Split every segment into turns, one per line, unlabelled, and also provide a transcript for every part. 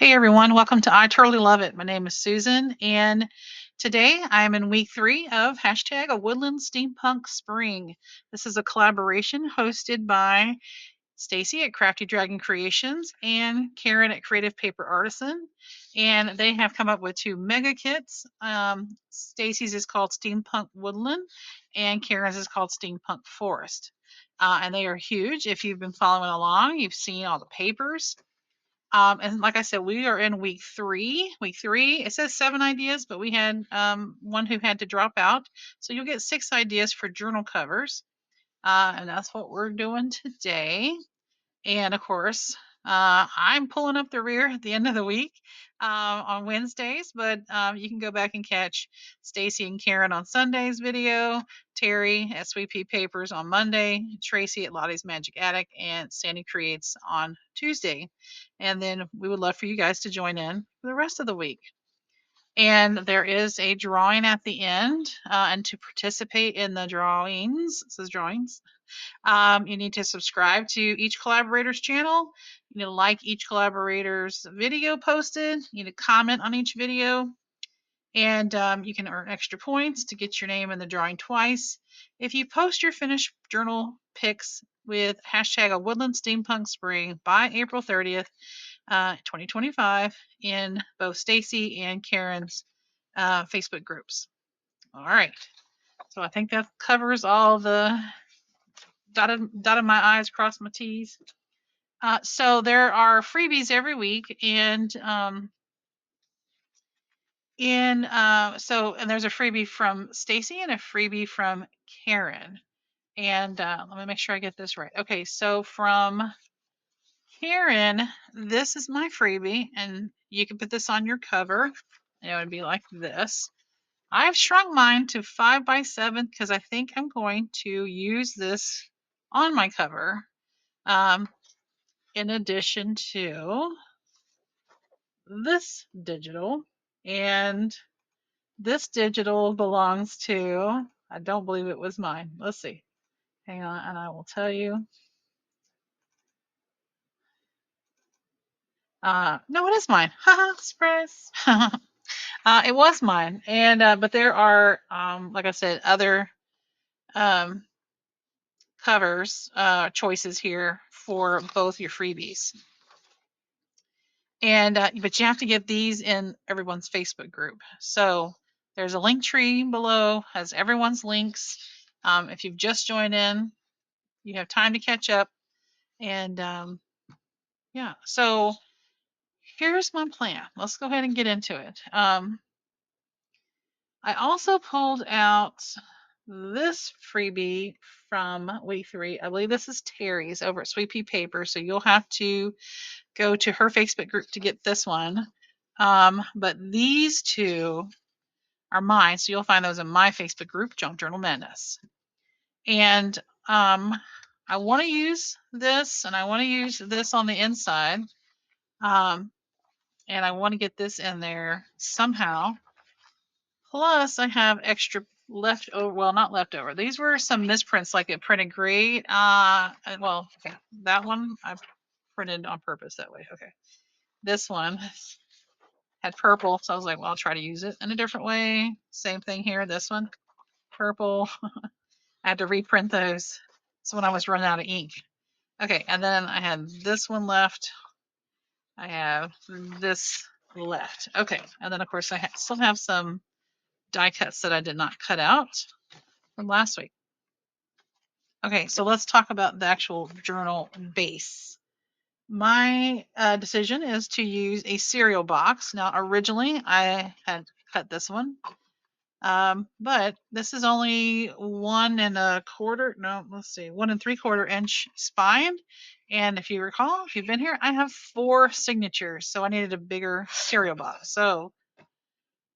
Hey everyone, welcome to I Totally Love It. My name is Susan, and today I'm in week 3 of hashtag a Woodland Steampunk Spring. This is a collaboration hosted by Stacy at Crafty Dragon Creations and Karin at Creative Paper Artisan, and they have come up with 2 mega kits. Stacy's is called Steampunk Woodland, and Karin's is called Steampunk Forest. And they are huge. If you've been following along, you've seen all the papers. And like I said, we are in week 3. Week 3, it says 7 ideas, but we had one who had to drop out. So you'll get 6 ideas for journal covers. And that's what we're doing today. And of course, I'm pulling up the rear at the end of the week on Wednesdays, but you can go back and catch Stacy and Karin on Sunday's video, Teri at Sweet Pea Papers on Monday, Tracy at Lottie's Magic Attic, and Santhini Creates on Tuesday. And then we would love for you guys to join in for the rest of the week. And there is a drawing at the end, and to participate in the drawings, it says drawings, you need to subscribe to each collaborator's channel. You need to like each collaborator's video posted. You need to comment on each video. And you can earn extra points to get your name in the drawing twice. If you post your finished journal pics with hashtag a Woodland Steampunk Spring by April 30th, 2025 in both Stacy and Karin's Facebook groups. All right. So I think that covers all the dotted my I's, crossed my T's. So there are freebies every week, and and there's a freebie from Stacy and a freebie from Karin. And let me make sure I get this right. Okay, so from Karin, this is my freebie, and you can put this on your cover. It would be like this. I've shrunk mine to 5 by 7 because I think I'm going to use this on my cover. In addition to this digital, and this digital belongs to, I don't believe it was mine. Let's see. Hang on, and I will tell you. No, it is mine. Haha, surprise. It was mine. And but there are, like I said, other covers choices here for both your freebies. And but you have to get these in everyone's Facebook group. So there's a link tree below, has everyone's links. If you've just joined in, you have time to catch up. And yeah, so here's my plan. Let's go ahead and get into it. I also pulled out this freebie from week 3. I believe this is Teri's over at Sweet Pea Papers. So you'll have to go to her Facebook group to get this one. But these 2 are mine, so you'll find those in my Facebook group, Junk Journal Madness. And I want to use this, and I want to use this on the inside. And I want to get this in there somehow. Plus, I have extra leftover. Well, not leftover. These were some misprints, like it printed great. Well, okay, that one I printed on purpose that way. Okay, this one had purple, so I was like, well, I'll try to use it in a different way. Same thing here. This one, purple. I had to reprint those. So when I was running out of ink. Okay, and then I had this one left. I have this left. Okay, and then of course I still have some die cuts that I did not cut out from last week. Okay, so let's talk about the actual journal base. My decision is to use a cereal box. Now, originally I had cut this one, but this is only 1 1/4. No, let's see, 1 3/4 inch spine. And if you recall, if you've been here, I have 4 signatures, so I needed a bigger cereal box. So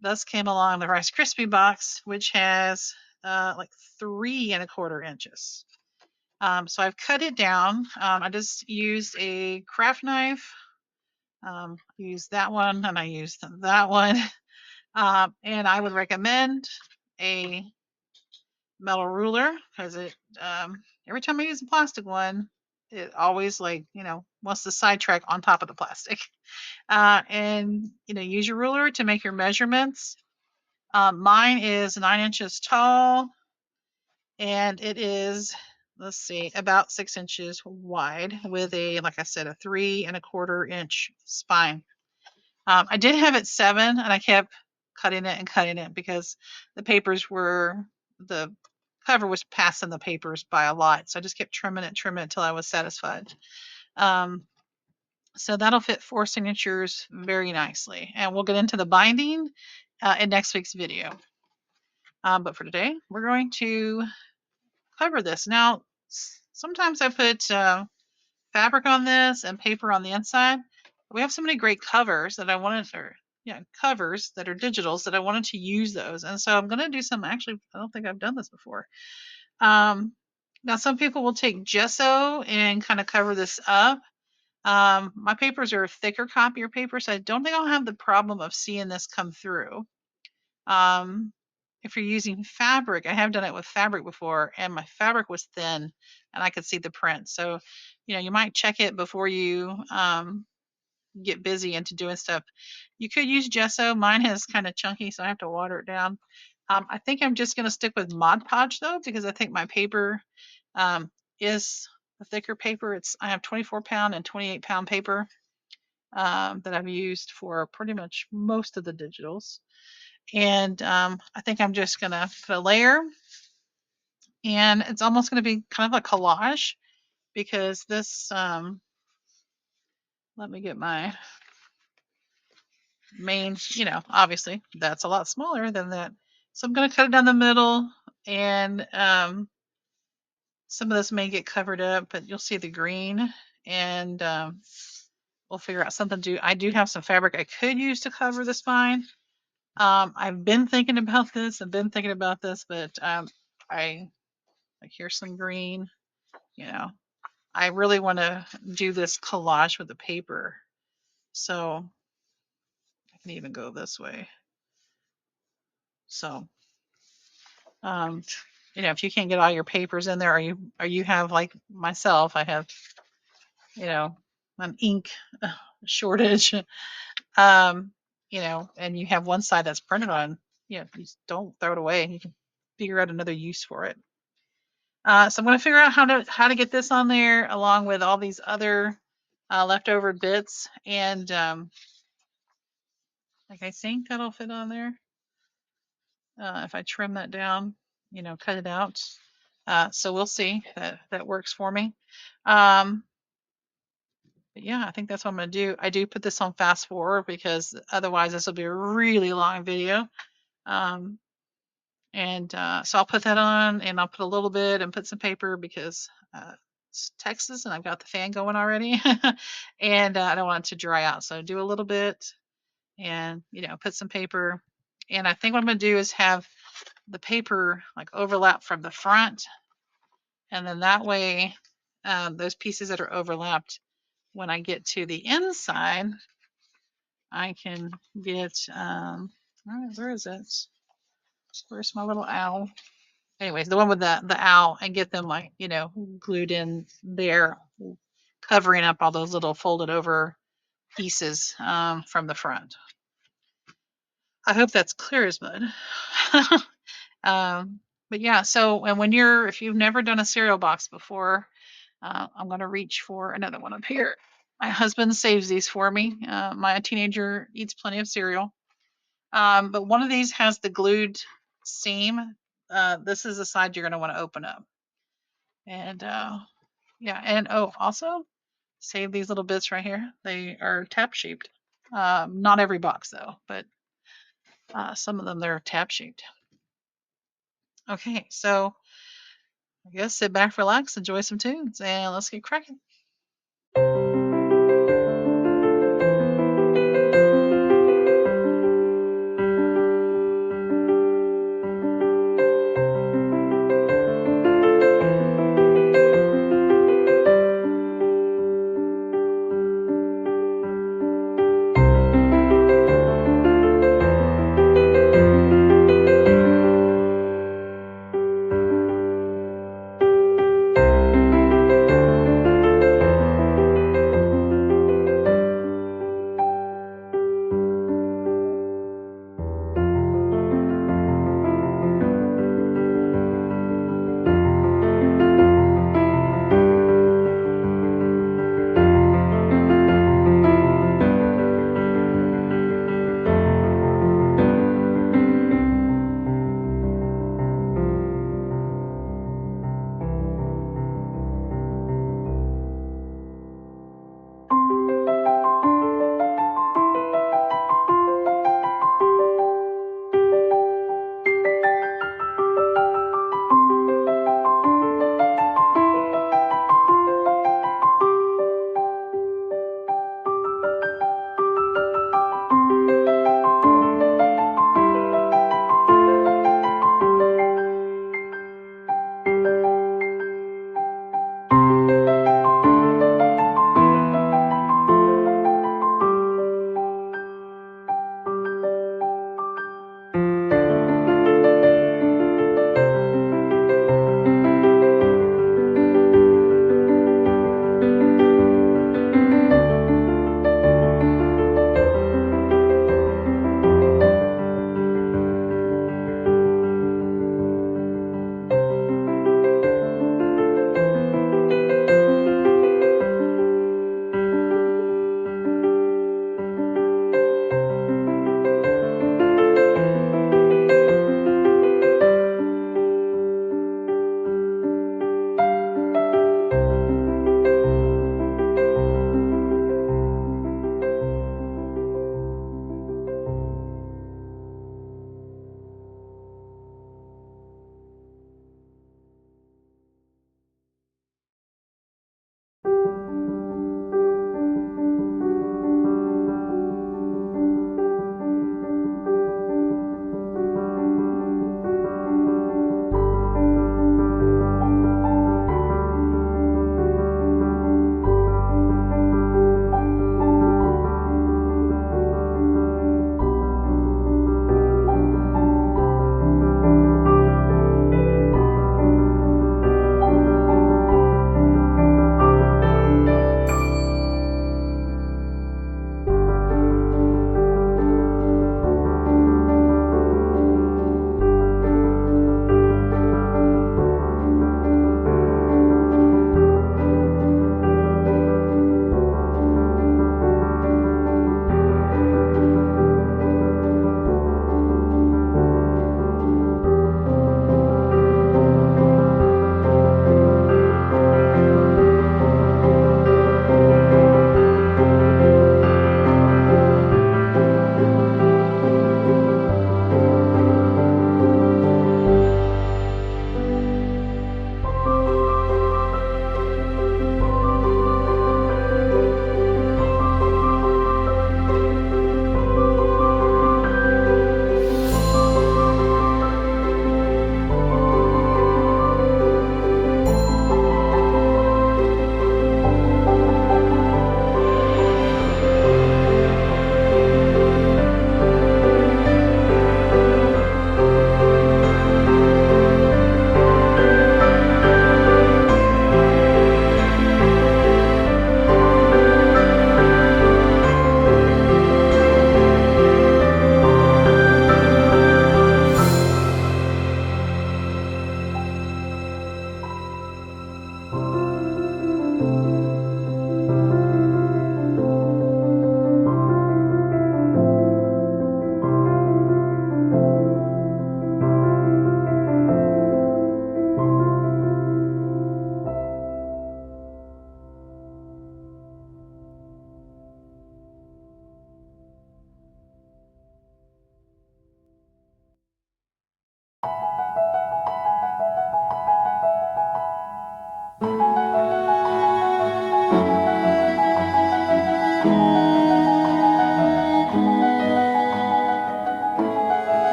thus came along the Rice Krispie box, which has like 3 1/4 inches. So I've cut it down. I just used a craft knife. Used that one, and I used that one. And I would recommend a metal ruler because it every time I use a plastic one, it always like, wants to sidetrack on top of the plastic. And, use your ruler to make your measurements. Mine is 9 inches tall, and it is, let's see, about 6 inches wide with like I said, a 3¼ inch spine. I did have it 7, and I kept cutting it and cutting it because the cover was passing the papers by a lot. So I just kept trimming it until I was satisfied. So that'll fit 4 signatures very nicely. And we'll get into the binding in next week's video. But for today, we're going to cover this. Now, sometimes I put fabric on this and paper on the inside. We have so many great covers that I wanted, covers that are digitals that I wanted to use those. And so I'm going to do some, actually, I don't think I've done this before. Now, some people will take gesso and kind of cover this up. My papers are thicker copier paper, so I don't think I'll have the problem of seeing this come through. If you're using fabric, I have done it with fabric before, and my fabric was thin, and I could see the print. So, you might check it before you get busy into doing stuff. You could use gesso. Mine is kind of chunky, so I have to water it down. I think I'm just going to stick with Mod Podge though, because I think my paper is a thicker paper. I have 24-pound and 28-pound paper that I've used for pretty much most of the digitals. And I think I'm just going to put a layer, and it's almost going to be kind of a collage because this, let me get my main, obviously that's a lot smaller than that. So I'm going to cut it down the middle, and some of this may get covered up, but you'll see the green, and we'll figure out something to do. I do have some fabric I could use to cover the spine. I've been thinking about this, but I like, here's some green, I really want to do this collage with the paper. So I can even go this way. So, if you can't get all your papers in there, or you have, like myself, I have, an ink shortage, and you have one side that's printed on, you just don't throw it away. You can figure out another use for it. So I'm going to figure out how to get this on there along with all these other leftover bits, and like I think that'll fit on there. If I trim that down, cut it out. So we'll see if that works for me. But yeah, I think that's what I'm going to do. I do put this on fast forward because otherwise this will be a really long video. And so I'll put that on, and I'll put a little bit and put some paper because it's Texas and I've got the fan going already. And I don't want it to dry out. So do a little bit and, put some paper. And I think what I'm going to do is have the paper like overlap from the front. And then that way, those pieces that are overlapped, when I get to the inside, I can get, all right, where is it? Where's my little owl? Anyways, the one with the owl, and get them like, glued in there, covering up all those little folded over pieces from the front. I hope that's clear as mud. But yeah, so, and if you've never done a cereal box before, I'm going to reach for another one up here. My husband saves these for me. My teenager eats plenty of cereal. But one of these has the glued seam. This is the side you're going to want to open up. And yeah, and also save these little bits right here. They are tap shaped. Not every box though, but some of them, they're tap shaped. Okay, so I guess sit back, relax, enjoy some tunes, and let's get cracking.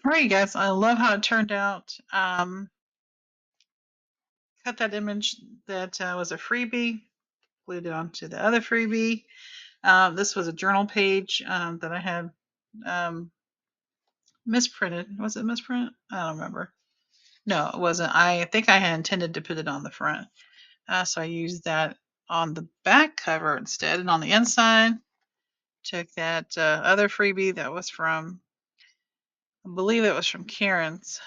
All right, guys, I love how it turned out. Cut that image that was a freebie, glued it onto the other freebie. This was a journal page that I had misprinted. Was it misprint? I don't remember. No, it wasn't. I think I had intended to put it on the front. So I used that on the back cover instead. And on the inside, took that other freebie that was from, I believe it was from Karen's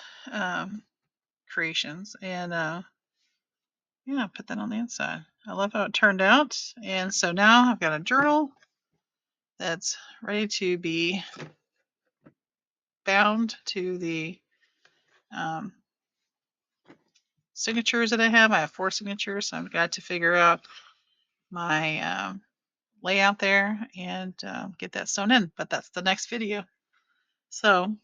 creations. And yeah, put that on the inside. I love how it turned out. And so now I've got a journal that's ready to be bound to the um, signatures that I have. I have 4 signatures, so I've got to figure out my layout there and get that sewn in. But that's the next video. So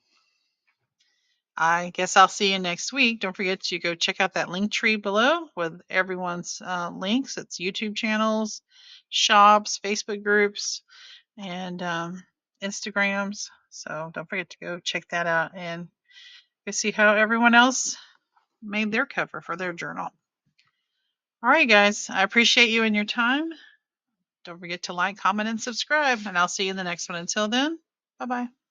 I guess I'll see you next week. Don't forget to go check out that link tree below with everyone's links. It's YouTube channels, shops, Facebook groups, and Instagrams. So don't forget to go check that out and go see how everyone else made their cover for their journal. All right, guys, I appreciate you and your time. Don't forget to like, comment, and subscribe, and I'll see you in the next one. Until then, bye-bye.